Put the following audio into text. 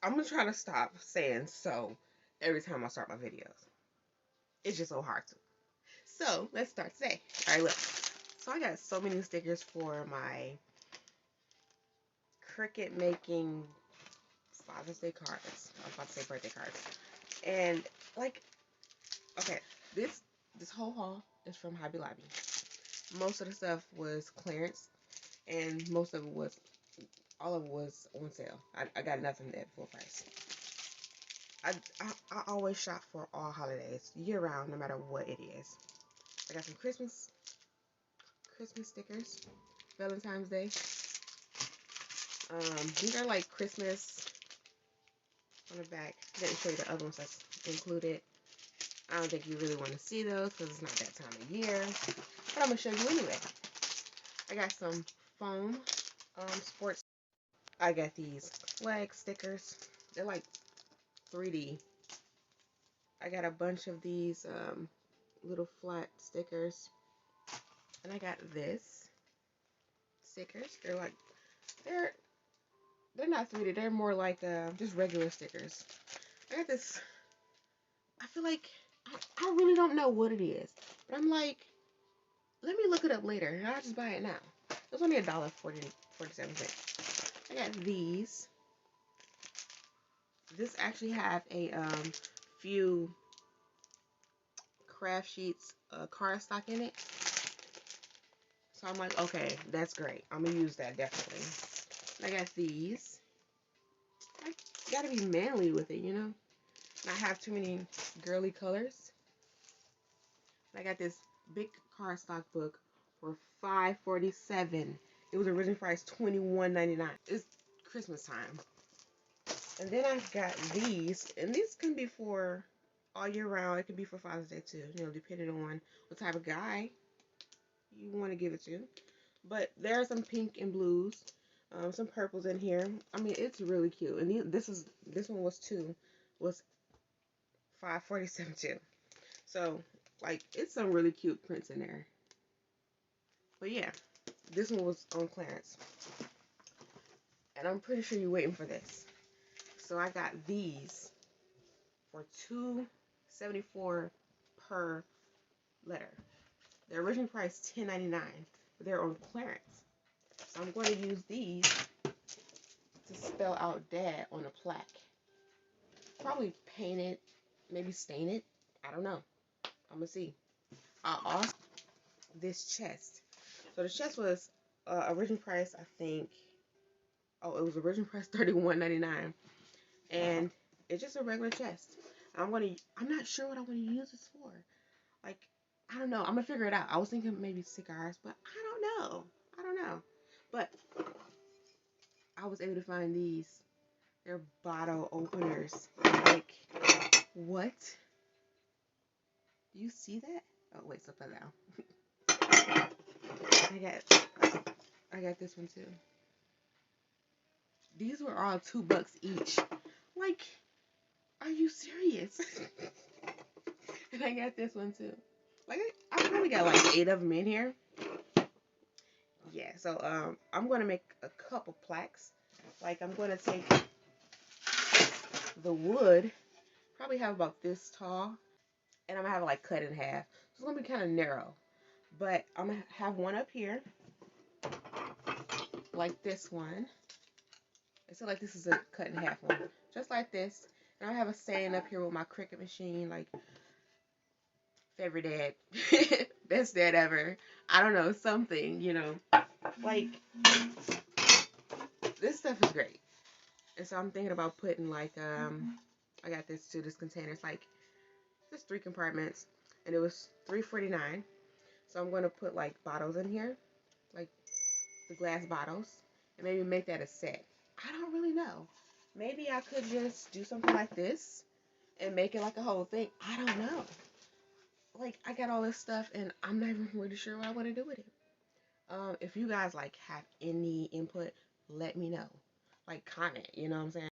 I'm gonna try to stop saying so every time I start my videos. It's just so hard to. So let's start today. All right, look. So I got so many stickers for my Cricut making Father's Day cards. I was about to say birthday cards. And like, okay, this whole haul is from Hobby Lobby. Most of the stuff was clearance, and most of it was, all of it was on sale. I got nothing at full price. I, I always shop for all holidays, year round, no matter what it is. I got some Christmas stickers, Valentine's Day. These are like Christmas on the back. I didn't show you the other ones that's included. I don't think you really want to see those because it's not that time of year. But I'm going to show you anyway. I got some foam sports. I got these flag stickers. They're like 3D. I got a bunch of these little flat stickers. And I got this stickers. They're they're not 3D. They're more like just regular stickers. I got this. I feel like I really don't know what it is, but I'm like, let me look it up later, and I'll just buy it now. It was only $1.47. I got these. This actually have a few craft sheets cardstock in it. So I'm like, okay, that's great. I'm gonna use that definitely. I got these. I gotta be manly with it, you know. Not have too many girly colors. I got this big cardstock book for $5.47. It was originally priced $21.99. It's Christmas time. And then I got these, and these can be for all year round. It can be for Father's Day too, you know, depending on what type of guy you want to give it to. But there are some pink and blues, some purples in here. I mean, it's really cute. And this one was $5.47 too. So like, it's some really cute prints in there. But yeah, this one was on clearance, and I'm pretty sure you're waiting for this. So I got these for $2.74 per letter. They're originally priced $10.99, but they're on clearance. So I'm going to use these to spell out dad on a plaque. Probably paint it, maybe stain it. I don't know. I'm gonna see. I also this chest. So the chest was original price, I think. Oh, it was original price $31.99, and it's just a regular chest. I'm not sure what I want to use this for. Like, I don't know. I'm gonna figure it out. I was thinking maybe cigars, but I don't know. I don't know. But I was able to find these. They're bottle openers. Like, what? You see that? Oh wait, so put it down. I got this one too. These were all $2 each. Like, are you serious? And I got this one too. Like, I probably got like 8 of them in here. Yeah, so I'm gonna make a couple plaques. Like, I'm gonna take the wood, probably have about this tall, and I'm gonna have it like cut in half. So it's gonna be kind of narrow. But I'm gonna have one up here, like this one. It's like this is a cut in half one, just like this. And I have a stand up here with my Cricut machine, like favorite dad, best dad ever. I don't know, something, you know. Like, this stuff is great. And so I'm thinking about putting like I got this too. This container. It's like just 3 compartments, and it was $3.49. So I'm going to put like bottles in here, like the glass bottles, and maybe make that a set. I don't really know. Maybe I could just do something like this and make it like a whole thing. I don't know. Like, I got all this stuff, and I'm not even really sure what I want to do with it. If you guys like have any input, let me know. Like, comment. You know what I'm saying?